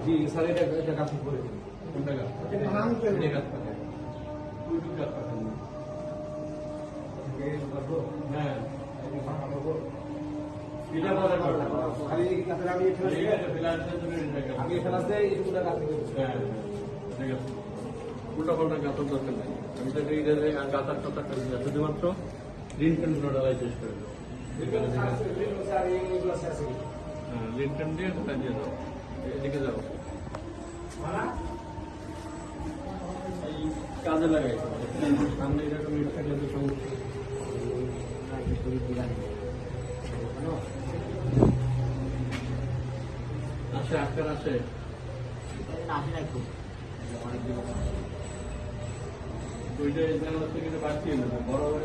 জি sir এটা গাছ করে কোনটা গাছ? এটা গাছ পাঠায়। ওইটুকু গাছ পাঠানো। হ্যাঁ। এটা পরে পাঠাবো। খালি এই গাছের আমি এখানে ঠিক আছে, ফ্লাশের জন্য এটা গাছ। আমি এখানে আছে এইটুকুটা গাছ করে হ্যাঁ, ঠিক আছে। উল্টা পাল্টা গাছের দরকার নেই। আমি তো এই যে গাছার কথা করি না, শুধুমাত্র লিনটন গুলো ডালাই শেষ করে দেবো। স্যার এইগুলো আছে হ্যাঁ, লিনটন দিয়ে কোথায় দিয়ে দাও, এদিকে যাও। এই কাজে লাগাই সামনে এরকম ইট থাকলে তো সমস্যা। আসে আজকাল আসে ওইটা এখানে হচ্ছে কিন্তু বাড়তি বড় বড়